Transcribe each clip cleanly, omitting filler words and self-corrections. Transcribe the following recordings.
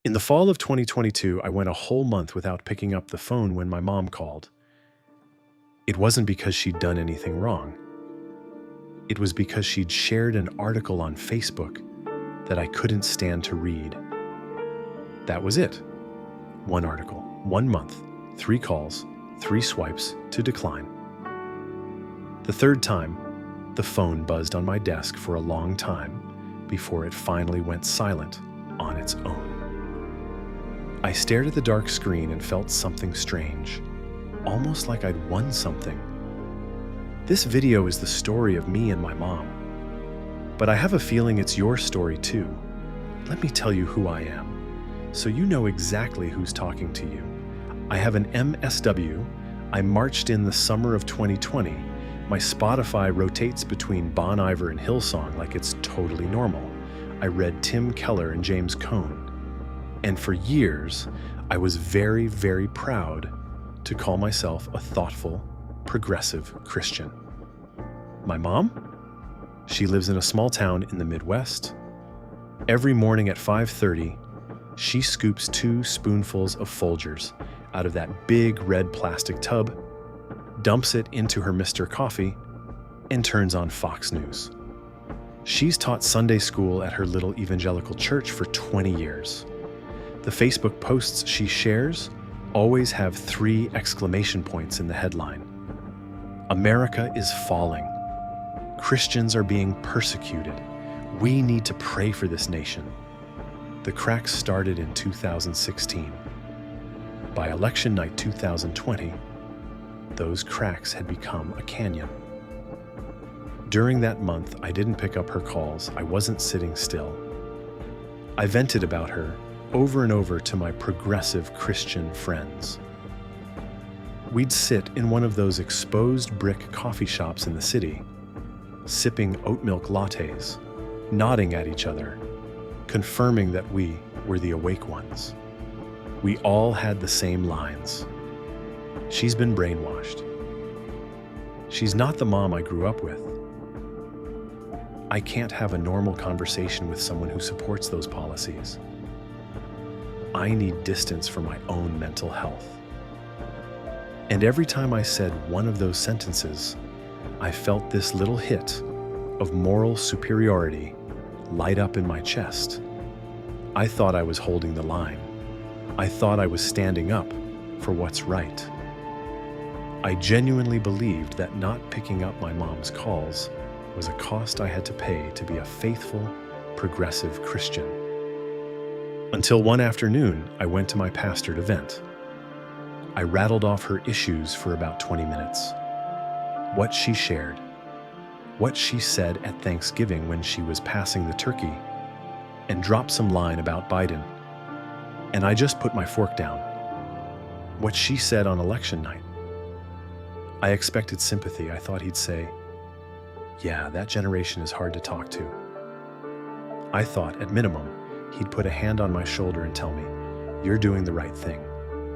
In the fall of 2022, I went a whole month without picking up the phone when my mom called. It wasn't because she'd done anything wrong. It was because she'd shared an article on Facebook that I couldn't stand to read. That was it. One article, 1 month, 3 calls, 3 swipes to decline. The third time, the phone buzzed on my desk for a long time before it finally went silent on its own. I stared at the dark screen and felt something strange, almost like I'd won something. This video is the story of me and my mom, but I have a feeling it's your story too. Let me tell you who I am, so you know exactly who's talking to you. I have an MSW. I marched in the summer of 2020. My Spotify rotates between Bon Iver and Hillsong like it's totally normal. I read Tim Keller and James Cone. And for years, I was very, very proud to call myself a thoughtful, progressive Christian. My mom? She lives in a small town in the Midwest. Every morning at 5:30, she scoops 2 spoonfuls of Folgers out of that big red plastic tub, dumps it into her Mr. Coffee, and turns on Fox News. She's taught Sunday school at her little evangelical church for 20 years. The Facebook posts she shares always have 3 exclamation points in the headline. America is falling. Christians are being persecuted. We need to pray for this nation. The cracks started in 2016. By election night 2020, those cracks had become a canyon. During that month, I didn't pick up her calls. I wasn't sitting still. I vented about her over and over to my progressive Christian friends. We'd sit in one of those exposed brick coffee shops in the city, sipping oat milk lattes, nodding at each other, confirming that we were the awake ones. We all had the same lines. She's been brainwashed. She's not the mom I grew up with. I can't have a normal conversation with someone who supports those policies. I need distance for my own mental health. And every time I said one of those sentences, I felt this little hit of moral superiority light up in my chest. I thought I was holding the line. I thought I was standing up for what's right. I genuinely believed that not picking up my mom's calls was a cost I had to pay to be a faithful, progressive Christian. Until one afternoon, I went to my pastor to vent. I rattled off her issues for about 20 minutes. What she shared, what she said at Thanksgiving when she was passing the turkey, and dropped some line about Biden. And I just put my fork down. What she said on election night. I expected sympathy. I thought he'd say, "Yeah, that generation is hard to talk to." I thought, at minimum, he'd put a hand on my shoulder and tell me, "You're doing the right thing.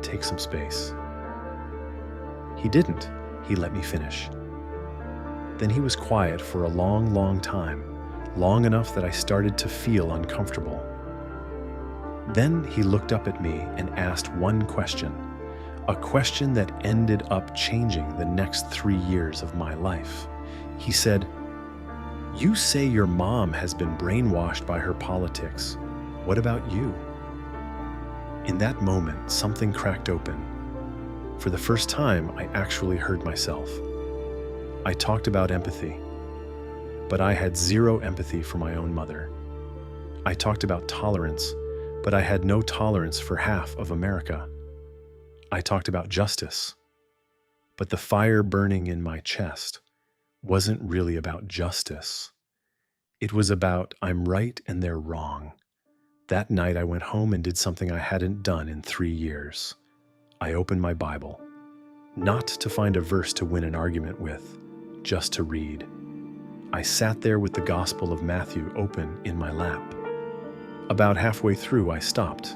Take some space." He didn't. He let me finish. Then he was quiet for a long, long time, long enough that I started to feel uncomfortable. Then he looked up at me and asked one question, a question that ended up changing the next 3 years of my life. He said, "You say your mom has been brainwashed by her politics. What about you?" In that moment, something cracked open. For the first time, I actually heard myself. I talked about empathy, but I had 0 empathy for my own mother. I talked about tolerance, but I had no tolerance for half of America. I talked about justice, but the fire burning in my chest wasn't really about justice. It was about I'm right and they're wrong. That night I went home and did something I hadn't done in 3 years. I opened my Bible, not to find a verse to win an argument with, just to read. I sat there with the Gospel of Matthew open in my lap. About halfway through, I stopped.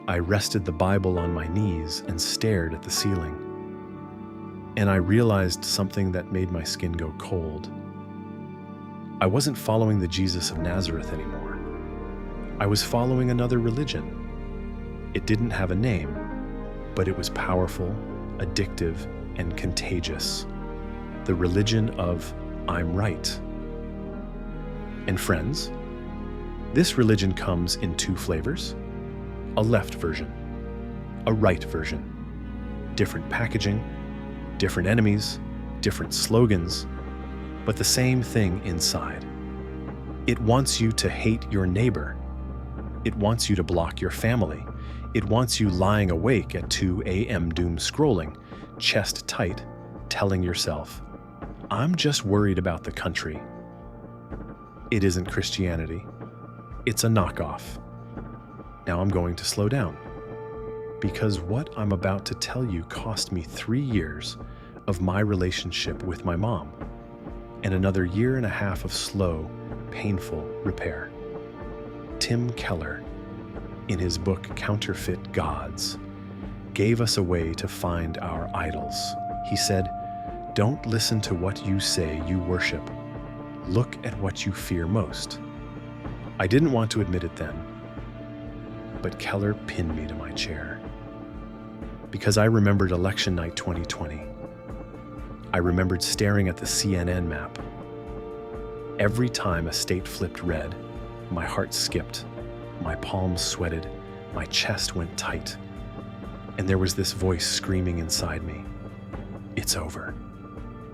I rested the Bible on my knees and stared at the ceiling. And I realized something that made my skin go cold. I wasn't following the Jesus of Nazareth anymore. I was following another religion. It didn't have a name, but it was powerful, addictive, and contagious. The religion of I'm right. And friends, this religion comes in two flavors: a left version, a right version. Different packaging, different enemies, different slogans, but the same thing inside. It wants you to hate your neighbor. It wants you to block your family. It wants you lying awake at 2 a.m. doom scrolling, chest tight, telling yourself, I'm just worried about the country. It isn't Christianity. It's a knockoff. Now I'm going to slow down, because what I'm about to tell you cost me 3 years of my relationship with my mom, and another 1.5 years of slow, painful repair. Tim Keller, in his book Counterfeit Gods, gave us a way to find our idols. He said, don't listen to what you say you worship. Look at what you fear most. I didn't want to admit it then, but Keller pinned me to my chair. Because I remembered election night 2020. I remembered staring at the CNN map. Every time a state flipped red, my heart skipped, my palms sweated, my chest went tight, and there was this voice screaming inside me. It's over.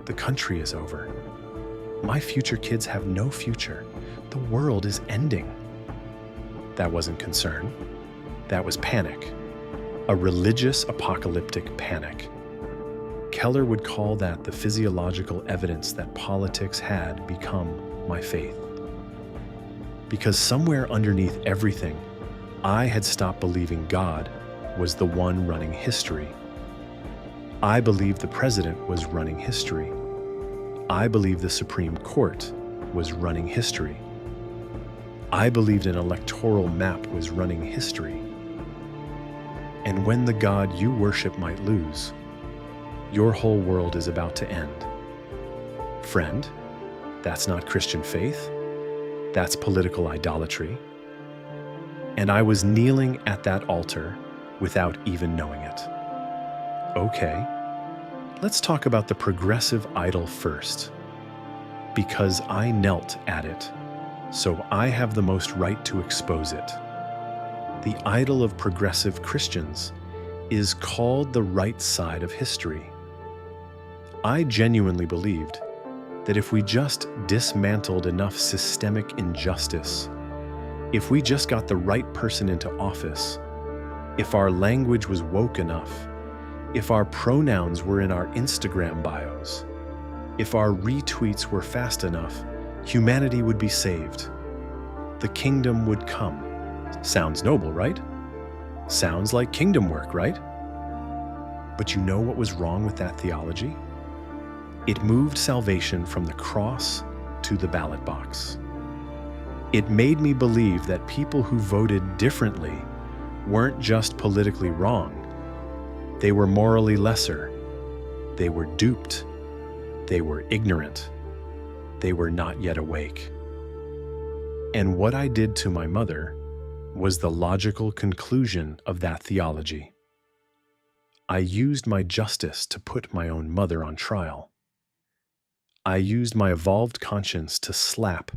The country is over. My future kids have no future. The world is ending. That wasn't concern. That was panic. A religious apocalyptic panic. Keller would call that the physiological evidence that politics had become my faith. Because somewhere underneath everything, I had stopped believing God was the one running history. I believed the president was running history. I believed the Supreme Court was running history. I believed an electoral map was running history. And when the God you worship might lose, your whole world is about to end. Friend, that's not Christian faith. That's political idolatry. And I was kneeling at that altar without even knowing it. Okay, let's talk about the progressive idol first. Because I knelt at it, so I have the most right to expose it. The idol of progressive Christians is called the right side of history. I genuinely believed that if we just dismantled enough systemic injustice, if we just got the right person into office, if our language was woke enough, if our pronouns were in our Instagram bios, if our retweets were fast enough, humanity would be saved. The kingdom would come. Sounds noble, right? Sounds like kingdom work, right? But you know what was wrong with that theology? It moved salvation from the cross to the ballot box. It made me believe that people who voted differently weren't just politically wrong. They were morally lesser. They were duped. They were ignorant. They were not yet awake. And what I did to my mother was the logical conclusion of that theology. I used my justice to put my own mother on trial. I used my evolved conscience to slap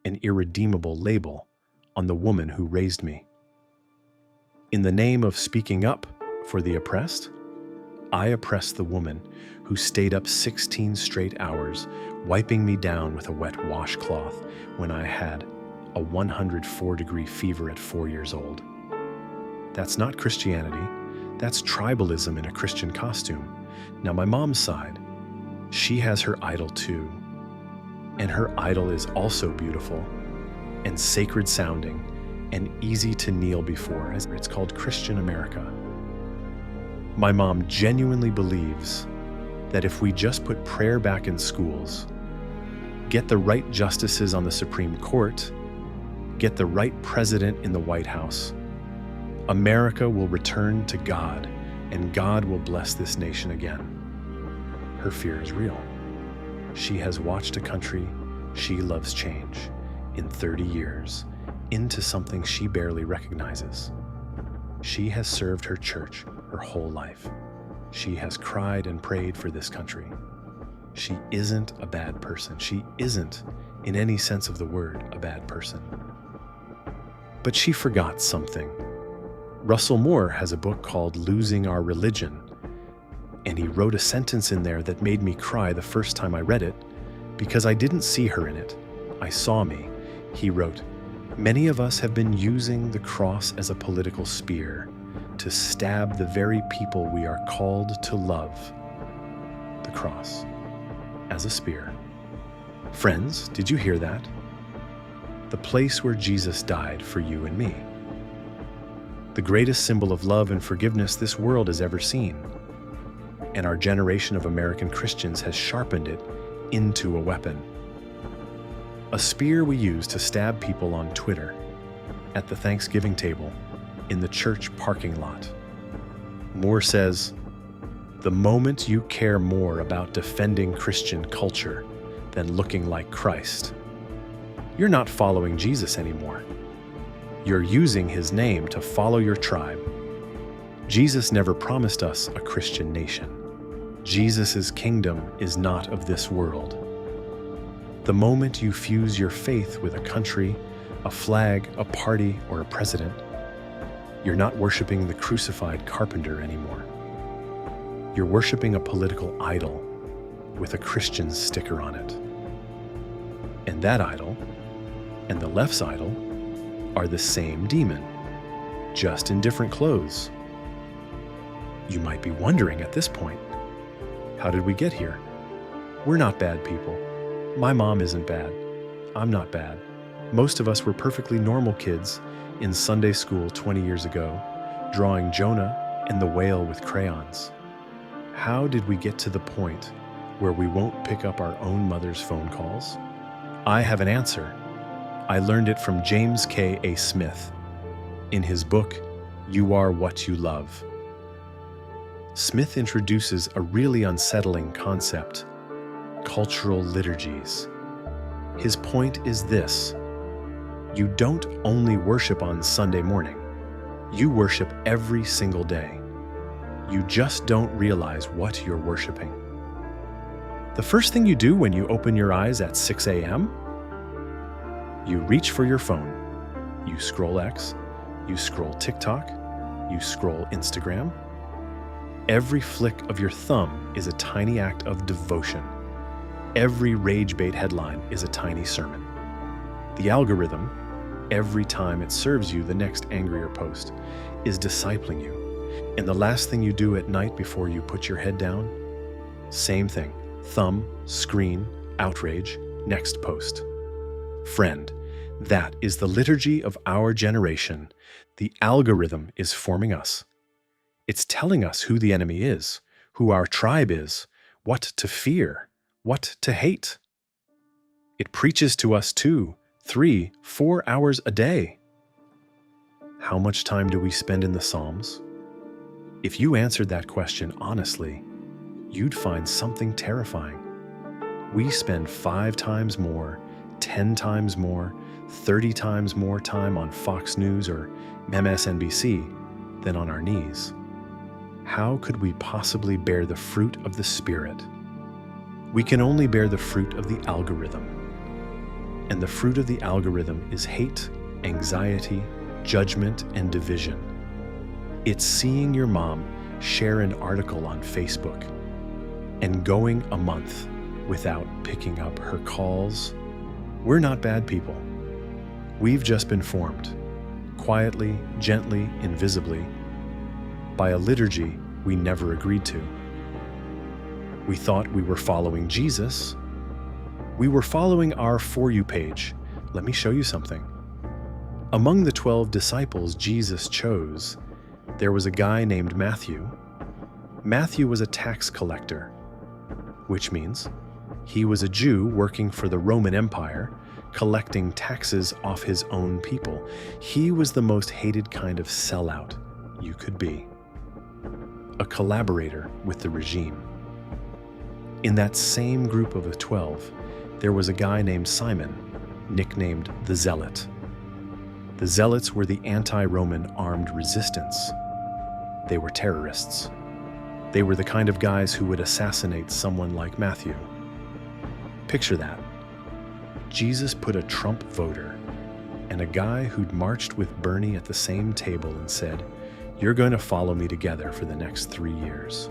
an irredeemable label on the woman who raised me. In the name of speaking up for the oppressed, I oppressed the woman who stayed up 16 straight hours, wiping me down with a wet washcloth when I had a 104-degree fever at 4 years old. That's not Christianity. That's tribalism in a Christian costume. Now, my mom's side, she has her idol too. And her idol is also beautiful and sacred sounding and easy to kneel before. It's called Christian America. My mom genuinely believes that if we just put prayer back in schools, get the right justices on the Supreme Court, get the right president in the White House, America will return to God and God will bless this nation again. Her fear is real. She has watched a country she loves change in 30 years, into something she barely recognizes. She has served her church her whole life. She has cried and prayed for this country. She isn't a bad person. She isn't, in any sense of the word, a bad person. But she forgot something. Russell Moore has a book called Losing Our Religion, and he wrote a sentence in there that made me cry the first time I read it, because I didn't see her in it. I saw me. He wrote, "Many of us have been using the cross as a political spear to stab the very people we are called to love." The cross as a spear. Friends, did you hear that? The place where Jesus died for you and me. The greatest symbol of love and forgiveness this world has ever seen. And our generation of American Christians has sharpened it into a weapon. A spear we use to stab people on Twitter, at the Thanksgiving table, in the church parking lot. Moore says, "The moment you care more about defending Christian culture than looking like Christ, you're not following Jesus anymore. You're using his name to follow your tribe." Jesus never promised us a Christian nation. Jesus' kingdom is not of this world. The moment you fuse your faith with a country, a flag, a party, or a president, you're not worshiping the crucified carpenter anymore. You're worshiping a political idol with a Christian sticker on it. And that idol, and the left's idol, are the same demon, just in different clothes. You might be wondering at this point, how did we get here? We're not bad people. My mom isn't bad. I'm not bad. Most of us were perfectly normal kids in Sunday school 20 years ago, drawing Jonah and the whale with crayons. How did we get to the point where we won't pick up our own mother's phone calls? I have an answer. I learned it from James K. A. Smith in his book, You Are What You Love. Smith introduces a really unsettling concept: cultural liturgies. His point is this: you don't only worship on Sunday morning, you worship every single day. You just don't realize what you're worshiping. The first thing you do when you open your eyes at 6 a.m., you reach for your phone. You scroll X, you scroll TikTok, you scroll Instagram. Every flick of your thumb is a tiny act of devotion. Every rage bait headline is a tiny sermon. The algorithm, every time it serves you the next angrier post, is discipling you. And the last thing you do at night before you put your head down, same thing. Thumb, screen, outrage, next post. Friend, that is the liturgy of our generation. The algorithm is forming us. It's telling us who the enemy is, who our tribe is, what to fear, what to hate. It preaches to us 2, 3, 4 hours a day. How much time do we spend in the Psalms? If you answered that question honestly, you'd find something terrifying. We spend 5 times more, 10 times more, 30 times more time on Fox News or MSNBC than on our knees. How could we possibly bear the fruit of the Spirit? We can only bear the fruit of the algorithm. And the fruit of the algorithm is hate, anxiety, judgment, and division. It's seeing your mom share an article on Facebook and going a month without picking up her calls. We're not bad people. We've just been formed, quietly, gently, invisibly, by a liturgy we never agreed to. We thought we were following Jesus. We were following our For You page. Let me show you something. Among the 12 disciples Jesus chose, there was a guy named Matthew. Matthew was a tax collector, which means he was a Jew working for the Roman Empire, collecting taxes off his own people. He was the most hated kind of sellout you could be. A collaborator with the regime. In that same group of the 12, there was a guy named Simon, nicknamed the Zealot. The zealots were the anti-Roman armed resistance. They were terrorists. They were the kind of guys who would assassinate someone like Matthew. Picture that. Jesus put a Trump voter and a guy who'd marched with Bernie at the same table and said, "You're going to follow me together for the next 3 years."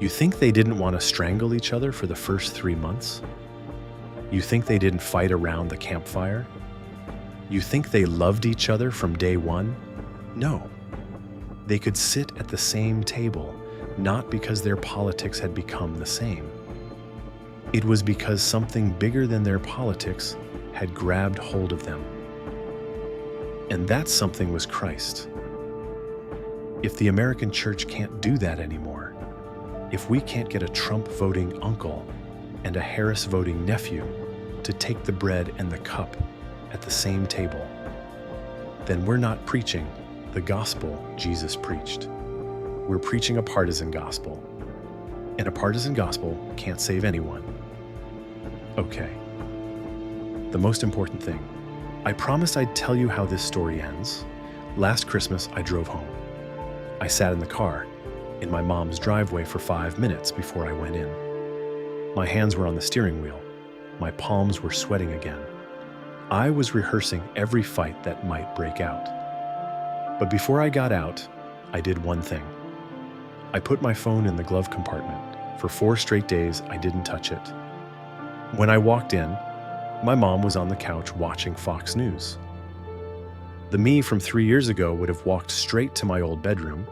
You think they didn't want to strangle each other for the first 3 months? You think they didn't fight around the campfire? You think they loved each other from day one? No. They could sit at the same table, not because their politics had become the same. It was because something bigger than their politics had grabbed hold of them. And that something was Christ. If the American church can't do that anymore, if we can't get a Trump-voting uncle and a Harris-voting nephew to take the bread and the cup at the same table, then we're not preaching the gospel Jesus preached. We're preaching a partisan gospel, and a partisan gospel can't save anyone. Okay. The most important thing, I promised I'd tell you how this story ends. Last Christmas, I drove home. I sat in the car in my mom's driveway for 5 minutes before I went in. My hands were on the steering wheel. My palms were sweating again. I was rehearsing every fight that might break out. But before I got out, I did one thing. I put my phone in the glove compartment. For 4 straight days, I didn't touch it. When I walked in, my mom was on the couch watching Fox News. The me from 3 years ago would have walked straight to my old bedroom,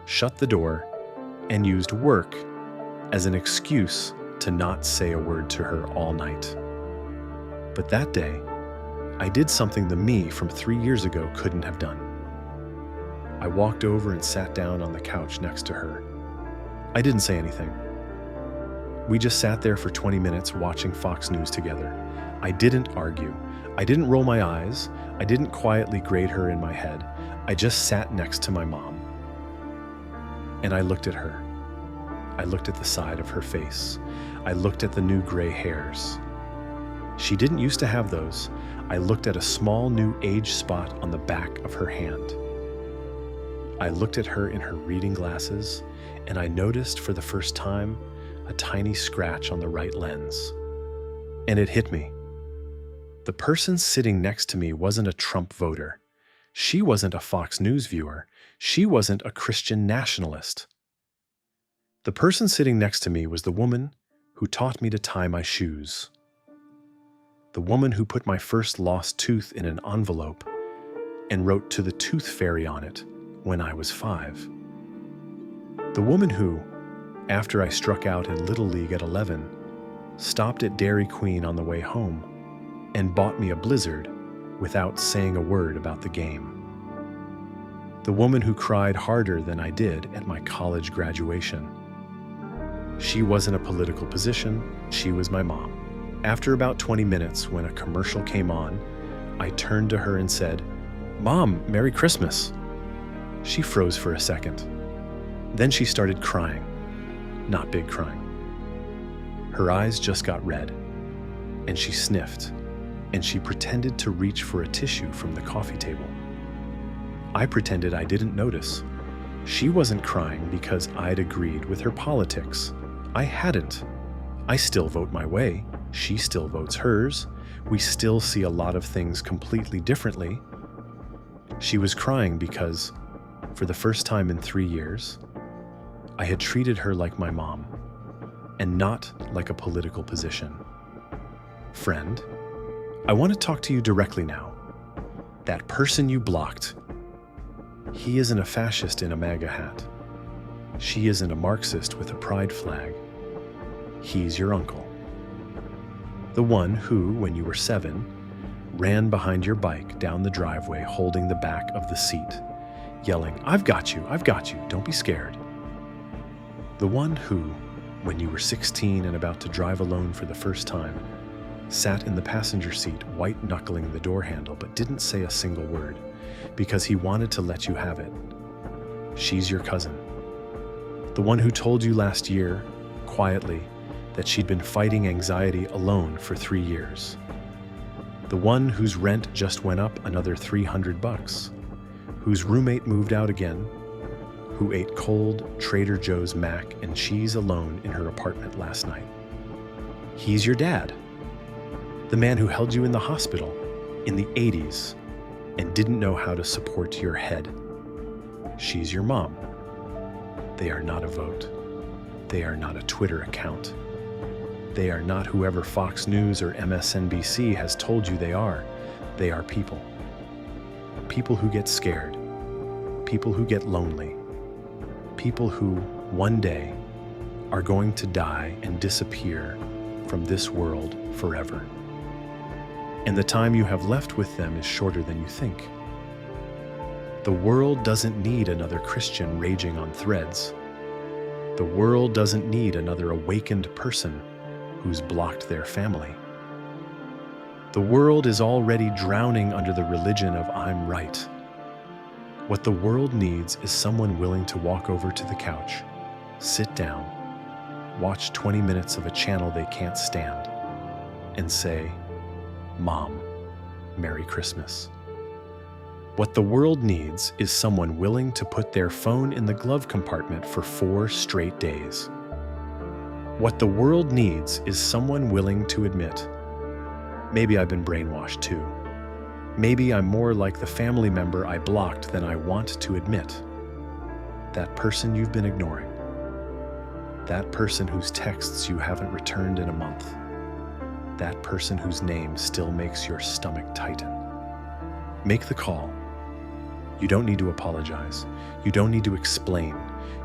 shut the door, and used work as an excuse to not say a word to her all night. But that day, I did something the me from 3 years ago couldn't have done. I walked over and sat down on the couch next to her. I didn't say anything. We just sat there for 20 minutes watching Fox News together. I didn't argue. I didn't roll my eyes. I didn't quietly grade her in my head. I just sat next to my mom. And I looked at her. I looked at the side of her face. I looked at the new gray hairs. She didn't used to have those. I looked at a small new age spot on the back of her hand. I looked at her in her reading glasses, and I noticed for the first time a tiny scratch on the right lens. And it hit me. The person sitting next to me wasn't a Trump voter. She wasn't a Fox News viewer. She wasn't a Christian nationalist. The person sitting next to me was the woman who taught me to tie my shoes. The woman who put my first lost tooth in an envelope and wrote "to the tooth fairy" on it when I was 5. The woman who, after I struck out in Little League at 11, stopped at Dairy Queen on the way home and bought me a Blizzard without saying a word about the game. The woman who cried harder than I did at my college graduation. She wasn't a political position, she was my mom. After about 20 minutes, when a commercial came on, I turned to her and said, "Mom, Merry Christmas." She froze for a second. Then she started crying. Not big crying. Her eyes just got red, and she sniffed, and she pretended to reach for a tissue from the coffee table. I pretended I didn't notice. She wasn't crying because I'd agreed with her politics. I hadn't. I still vote my way. She still votes hers. We still see a lot of things completely differently. She was crying because, for the first time in 3 years, I had treated her like my mom, and not like a political position. Friend, I want to talk to you directly now. That person you blocked, he isn't a fascist in a MAGA hat. She isn't a Marxist with a pride flag. He's your uncle. The one who, when you were 7, ran behind your bike down the driveway holding the back of the seat, yelling, I've got you, don't be scared." The one who, when you were 16 and about to drive alone for the first time, sat in the passenger seat white-knuckling the door handle but didn't say a single word because he wanted to let you have it. She's your cousin. The one who told you last year, quietly, that she'd been fighting anxiety alone for 3 years. The one whose rent just went up another $300, whose roommate moved out again, who ate cold Trader Joe's mac and cheese alone in her apartment last night. He's your dad. The man who held you in the hospital in the 80s and didn't know how to support your head. She's your mom. They are not a vote. They are not a Twitter account. They are not whoever Fox News or MSNBC has told you they are. They are people. People who get scared. People who get lonely. People who, one day, are going to die and disappear from this world forever. And the time you have left with them is shorter than you think. The world doesn't need another Christian raging on Threads. The world doesn't need another awakened person who's blocked their family. The world is already drowning under the religion of I'm right. What the world needs is someone willing to walk over to the couch, sit down, watch 20 minutes of a channel they can't stand, and say, "Mom, Merry Christmas." What the world needs is someone willing to put their phone in the glove compartment for 4 straight days. What the world needs is someone willing to admit, maybe I've been brainwashed too. Maybe I'm more like the family member I blocked than I want to admit. That person you've been ignoring. That person whose texts you haven't returned in a month. That person whose name still makes your stomach tighten. Make the call. You don't need to apologize. You don't need to explain.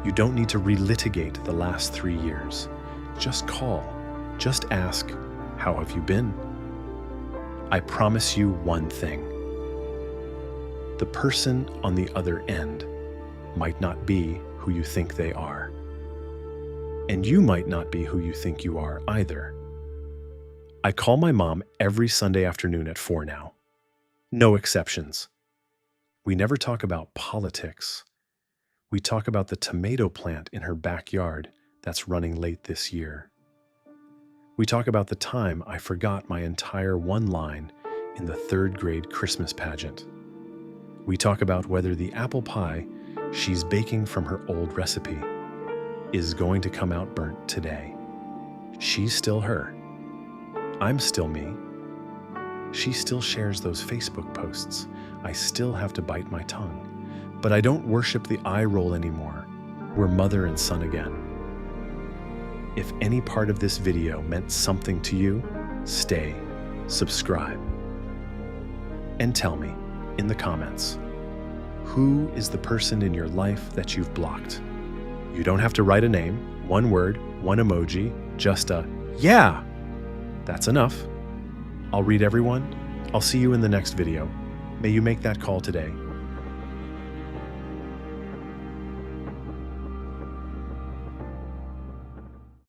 You don't need to relitigate the last 3 years. Just call. Just ask, how have you been? I promise you one thing. The person on the other end might not be who you think they are. And you might not be who you think you are either. I call my mom every Sunday afternoon at 4 now. No exceptions. We never talk about politics. We talk about the tomato plant in her backyard that's running late this year. We talk about the time I forgot my entire one line in the 3rd grade Christmas pageant. We talk about whether the apple pie she's baking from her old recipe is going to come out burnt today. She's still her. I'm still me. She still shares those Facebook posts. I still have to bite my tongue. But I don't worship the eye roll anymore. We're mother and son again. If any part of this video meant something to you, stay, subscribe, and tell me in the comments, who is the person in your life that you've blocked? You don't have to write a name, one word, one emoji, just a yeah. That's enough. I'll read everyone. I'll see you in the next video. May you make that call today.